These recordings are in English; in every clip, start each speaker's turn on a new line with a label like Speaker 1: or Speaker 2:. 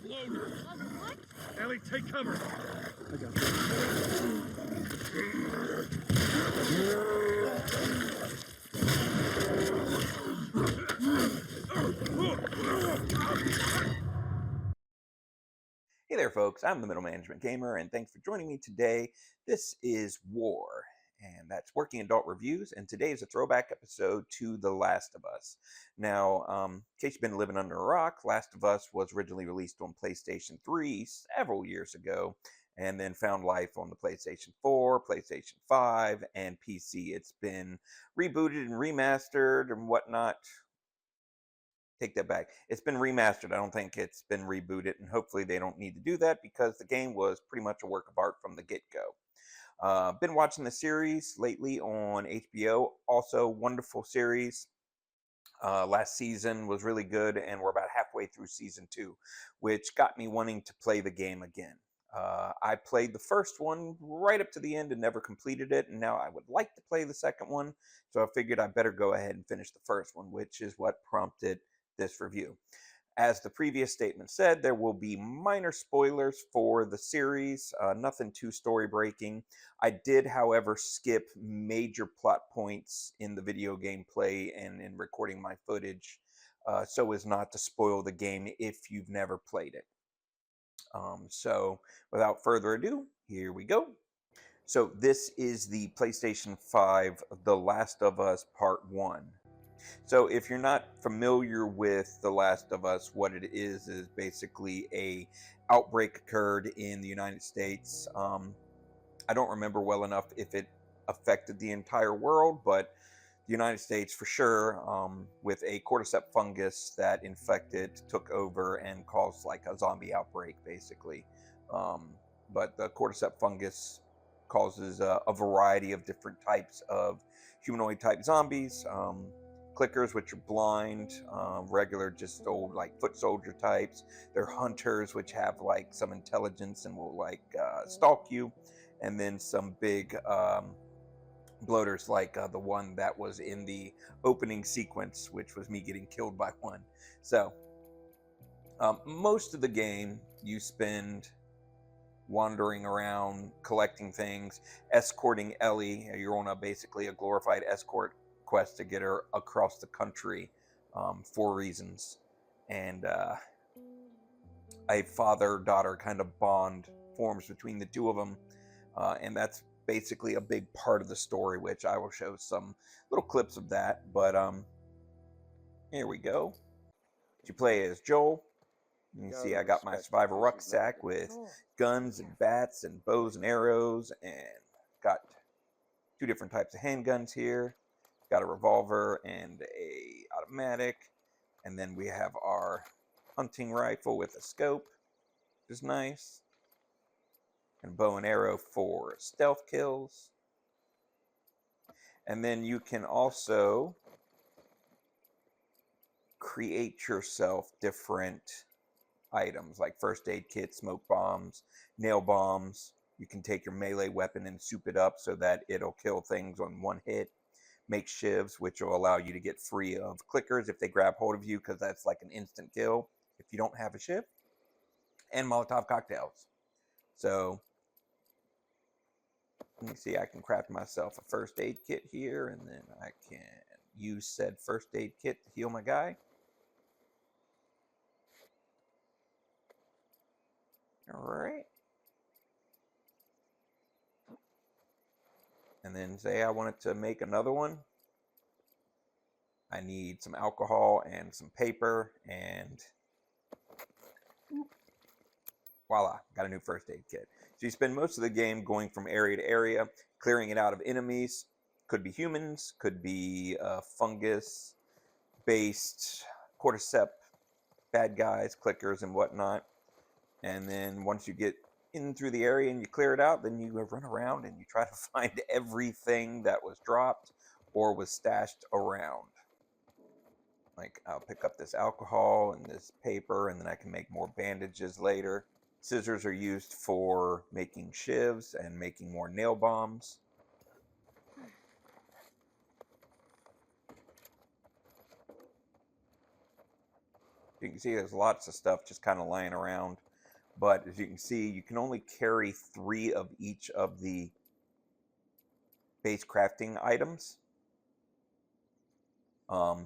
Speaker 1: What?
Speaker 2: Ellie, take cover.
Speaker 3: I got you.
Speaker 4: Hey there, folks. I'm the Middle Management Gamer, and thanks for joining me today. This is War, and that's Working Adult Reviews, and today is a throwback episode to The Last of Us. Now, in case you've been living under a rock, Last of Us was originally released on PlayStation 3 several years ago, and then found life on the PlayStation 4, PlayStation 5, and PC. It's been rebooted and remastered and whatnot. Take that back. It's been remastered. I don't think it's been rebooted, and hopefully they don't need to do that because the game was pretty much a work of art from the get-go. Been watching the series lately on HBO. Also, wonderful series. Last season was really good, and we're about halfway through season 2, which got me wanting to play the game again. I played the first one right up to the end and never completed it, and now I would like to play the second one, so I figured I better go ahead and finish the first one, which is what prompted this review. As the previous statement said, there will be minor spoilers for the series, nothing too story breaking. I did, however, skip major plot points in the video gameplay and in recording my footage, so as not to spoil the game if you've never played it. So without further ado, here we go. So this is the PlayStation 5 The Last of Us Part 1. So if you're not familiar with The Last of Us, what it is basically a outbreak occurred in the United States. I don't remember well enough if it affected the entire world, but the United States for sure, with a cordyceps fungus that infected, took over, and caused like a zombie outbreak basically. But the cordyceps fungus causes a variety of different types of humanoid type zombies. Clickers, which are blind, regular just old like foot soldier types. They're hunters, which have like some intelligence and will like stalk you, and then some big bloaters like the one that was in the opening sequence, which was me getting killed by one. So most of the game you spend wandering around, collecting things, escorting Ellie. You're on basically a glorified escort quest to get her across the country for reasons. And a father-daughter kind of bond forms between the two of them. And that's basically a big part of the story, which I will show some little clips of that. But here we go. You play as Joel. You can see I got my survivor rucksack with guns and bats and bows and arrows, and got 2 different types of handguns here. Got a revolver and a automatic, and then we have our hunting rifle with a scope, which is nice, and bow and arrow for stealth kills. And then you can also create yourself different items like first aid kit, smoke bombs, nail bombs. You can take your melee weapon and soup it up so that it'll kill things on one hit. Make shivs, which will allow you to get free of clickers if they grab hold of you, because that's like an instant kill if you don't have a shiv. And Molotov cocktails. So let me see, I can craft myself a first aid kit here, and then I can use said first aid kit to heal my guy. All right. And then say I wanted to make another one. I need some alcohol and some paper, and voila, got a new first aid kit. So you spend most of the game going from area to area, clearing it out of enemies. Could be humans, could be fungus-based cordyceps, bad guys, clickers, and whatnot. And then once you get in through the area and you clear it out, then you run around and you try to find everything that was dropped or was stashed around. Like, I'll pick up this alcohol and this paper, and then I can make more bandages later. Scissors are used for making shivs and making more nail bombs. You can see there's lots of stuff just kind of lying around. But as you can see, you can only carry 3 of each of the base crafting items.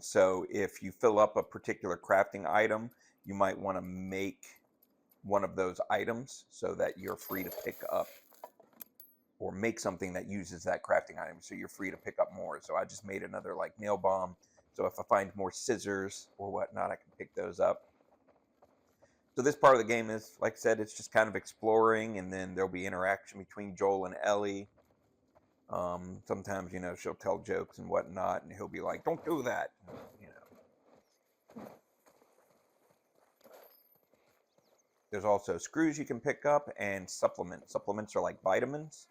Speaker 4: So if you fill up a particular crafting item, you might want to make one of those items so that you're free to pick up, or make something that uses that crafting item so you're free to pick up more. So I just made another like nail bomb. So if I find more scissors or whatnot, I can pick those up. So this part of the game is, like I said, it's just kind of exploring, and then there'll be interaction between Joel and Ellie. Sometimes, you know, she'll tell jokes and whatnot, and he'll be like, "Don't do that," you know. There's also screws you can pick up and supplements. Supplements are like vitamins,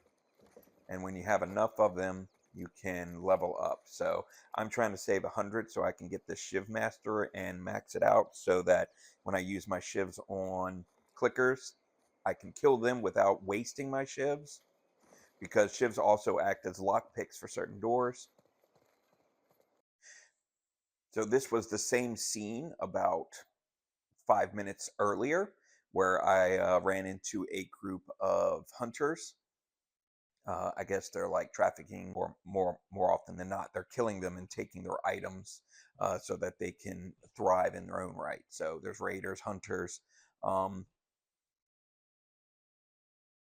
Speaker 4: and when you have enough of them, you can level up. So I'm trying to save 100 so I can get the Shiv Master and max it out so that when I use my shivs on clickers, I can kill them without wasting my shivs, because shivs also act as lockpicks for certain doors. So this was the same scene about 5 minutes earlier, where I ran into a group of hunters. I guess they're like trafficking, or more often than not, they're killing them and taking their items so that they can thrive in their own right. So there's raiders, hunters.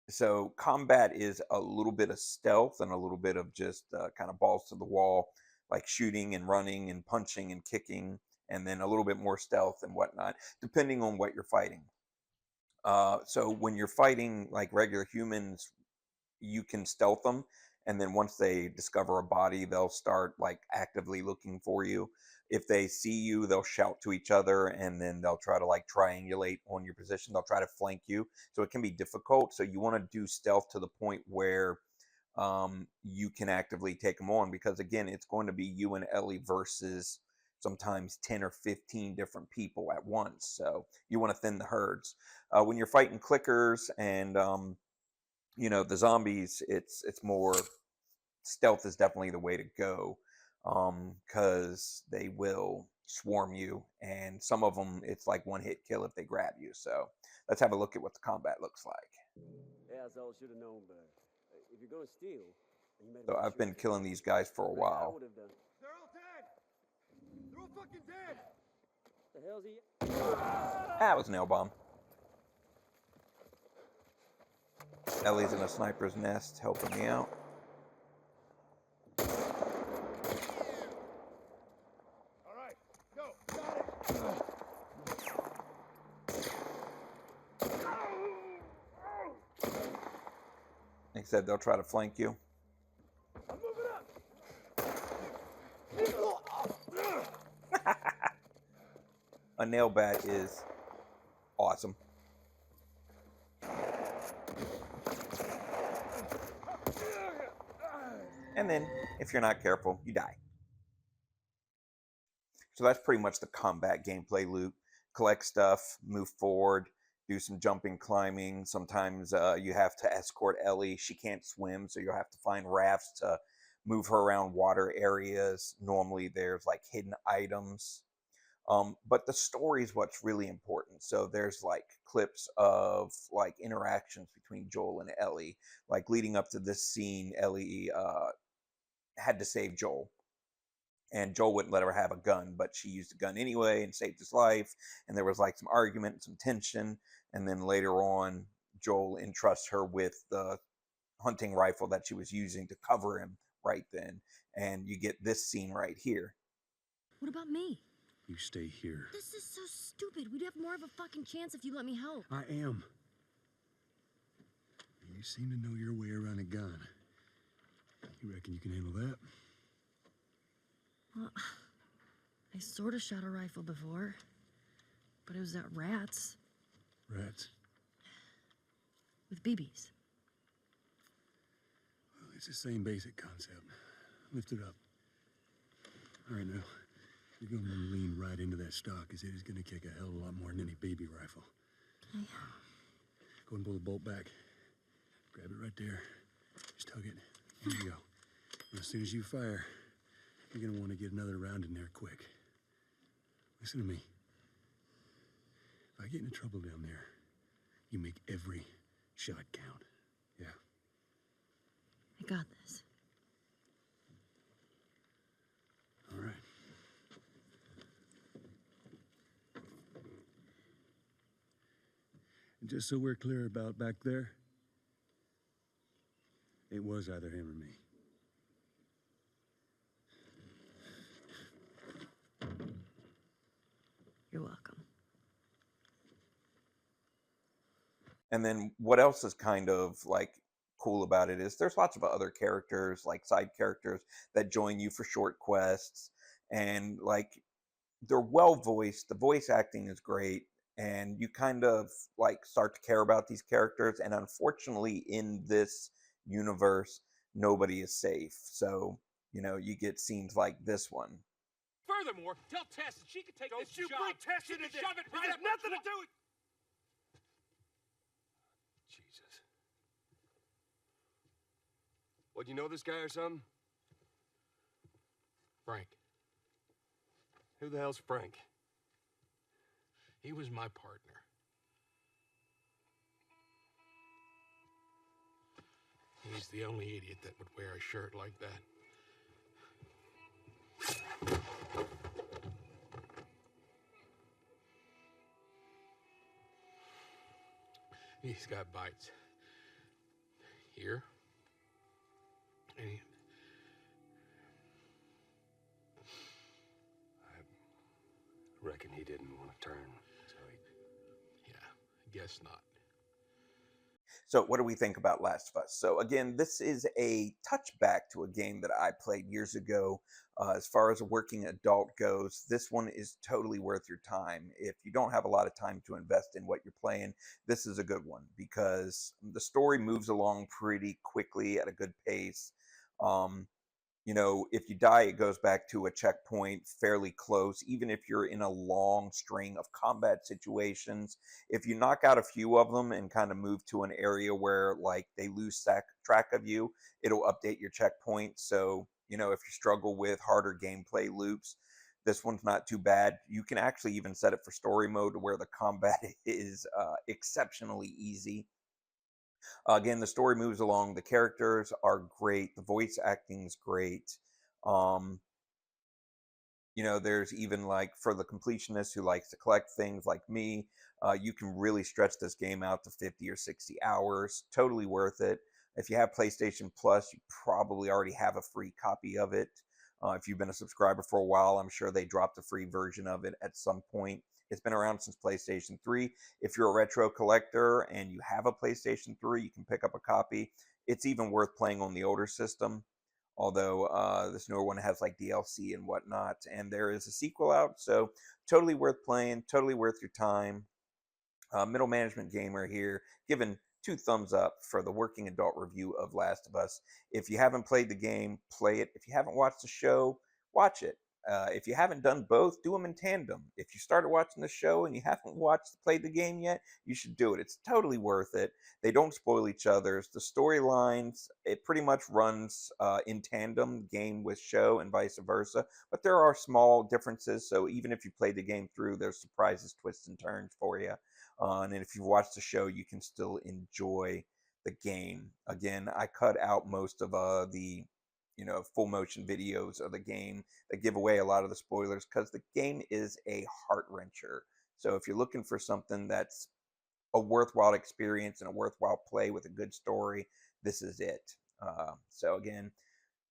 Speaker 4: So combat is a little bit of stealth and a little bit of just kind of balls to the wall, like shooting and running and punching and kicking, and then a little bit more stealth and whatnot, depending on what you're fighting. So when you're fighting like regular humans, you can stealth them, and then once they discover a body, they'll start like actively looking for you. If they see you, they'll shout to each other, and then they'll try to like triangulate on your position. They'll try to flank you, so it can be difficult. So you want to do stealth to the point where you can actively take them on, because again, it's going to be you and Ellie versus sometimes 10 or 15 different people at once. So you want to thin the herds. When you're fighting clickers and you know, the zombies, it's more stealth is definitely the way to go, because they will swarm you, and some of them it's like one hit kill if they grab you. So let's have a look at what the combat looks like.
Speaker 1: Yeah, so should have known better. If you're gonna steal, you better
Speaker 4: So
Speaker 1: make
Speaker 4: I've
Speaker 1: sure
Speaker 4: been
Speaker 1: it's
Speaker 4: killing these guys for a
Speaker 1: I
Speaker 4: while.
Speaker 1: would have done.
Speaker 3: They're all dead! They're all fucking dead!
Speaker 1: The hell's he?
Speaker 4: That was nail bomb. Ellie's in a sniper's nest helping me out.
Speaker 3: All right, go! Got it!
Speaker 4: Like I said, they'll try to flank you.
Speaker 3: I'm moving up!
Speaker 4: A nail bat is awesome. And then, if you're not careful, you die. So that's pretty much the combat gameplay loop. Collect stuff, move forward, do some jumping, climbing. Sometimes you have to escort Ellie. She can't swim, so you'll have to find rafts to move her around water areas. Normally there's like hidden items. But the story is what's really important. So there's like clips of like interactions between Joel and Ellie. Like leading up to this scene, Ellie had to save Joel, and Joel wouldn't let her have a gun, but she used a gun anyway and saved his life. And there was like some argument and some tension. And then later on, Joel entrusts her with the hunting rifle that she was using to cover him right then. And you get this scene right here.
Speaker 2: What about me?
Speaker 5: You stay here.
Speaker 2: This is so stupid. We'd have more of a fucking chance if you let me help.
Speaker 5: I am. You seem to know your way around a gun. You reckon you can handle that?
Speaker 2: Well, I sort of shot a rifle before, but it was at rats
Speaker 5: Rats.
Speaker 2: with BBs.
Speaker 5: Well, it's the same basic concept. Lift it up. All right, now. You're going to lean right into that stock, because it is going to kick a hell of a lot more than any baby rifle.
Speaker 2: Okay.
Speaker 5: Go and pull the bolt back. Grab it right there. Just tug it. There you go. And as soon as you fire, you're going to want to get another round in there quick. Listen to me. If I get into trouble down there, you make every shot count. Yeah.
Speaker 2: I got this.
Speaker 5: All right. And just so we're clear about back there, it was either him or me.
Speaker 2: You're welcome.
Speaker 4: And then what else is kind of like cool about it is there's lots of other characters, like side characters that join you for short quests, and like they're well voiced. The voice acting is great, and you kind of like start to care about these characters. And unfortunately, in this universe, nobody is safe. So, you know, you get scenes like this one.
Speaker 6: Furthermore, tell Tess that she can take
Speaker 3: Don't
Speaker 6: this
Speaker 3: you
Speaker 6: job.
Speaker 3: bring Tess
Speaker 6: She
Speaker 3: into
Speaker 6: can
Speaker 3: this.
Speaker 6: shove it
Speaker 3: This
Speaker 6: right
Speaker 3: has
Speaker 6: up her
Speaker 3: nothing to
Speaker 6: throat.
Speaker 3: do with... Jesus. What, you know this guy or something?
Speaker 6: Frank,
Speaker 3: Who the hell's Frank?
Speaker 6: he was my partner. He's the only idiot that would wear a shirt like that. He's got bites. Here. And
Speaker 3: I reckon he didn't want to turn, so he...
Speaker 6: yeah, I guess not.
Speaker 4: So what do we think about Last of Us? So again, this is a touchback to a game that I played years ago. As far as a working adult goes, this one is totally worth your time. If you don't have a lot of time to invest in what you're playing, this is a good one because the story moves along pretty quickly at a good pace. You know, if you die, it goes back to a checkpoint fairly close, even if you're in a long string of combat situations. If you knock out a few of them and kind of move to an area where, like, they lose track of you, it'll update your checkpoint. So, you know, if you struggle with harder gameplay loops, this one's not too bad. You can actually even set it for story mode to where the combat is exceptionally easy. Again, the story moves along. The characters are great. The voice acting is great. You know, there's even like for the completionist who likes to collect things like me, you can really stretch this game out to 50 or 60 hours. Totally worth it. If you have PlayStation Plus, you probably already have a free copy of it. If you've been a subscriber for a while, I'm sure they dropped a free version of it at some point. It's been around since PlayStation 3. If you're a retro collector and you have a PlayStation 3, you can pick up a copy. It's even worth playing on the older system, although this newer one has like DLC and whatnot. And there is a sequel out, so totally worth playing, totally worth your time. Middle Management Gamer here, giving 2 thumbs up for the working adult review of Last of Us. If you haven't played the game, play it. If you haven't watched the show, watch it. If you haven't done both, do them in tandem. If you started watching the show and you haven't played the game yet, you should do it. It's totally worth it. They don't spoil each other's. The storylines, it pretty much runs in tandem, game with show and vice versa. But there are small differences, so even if you played the game through, there's surprises, twists, and turns for you. And if you've watched the show, you can still enjoy the game. Again, I cut out most of the full motion videos of the game that give away a lot of the spoilers because the game is a heart wrencher. So if you're looking for something that's a worthwhile experience and a worthwhile play with a good story, this is it. So again,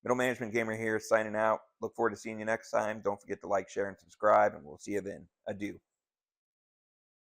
Speaker 4: Middle Management Gamer here signing out. Look forward to seeing you next time. Don't forget to like, share, and subscribe, and we'll see you then. Adieu.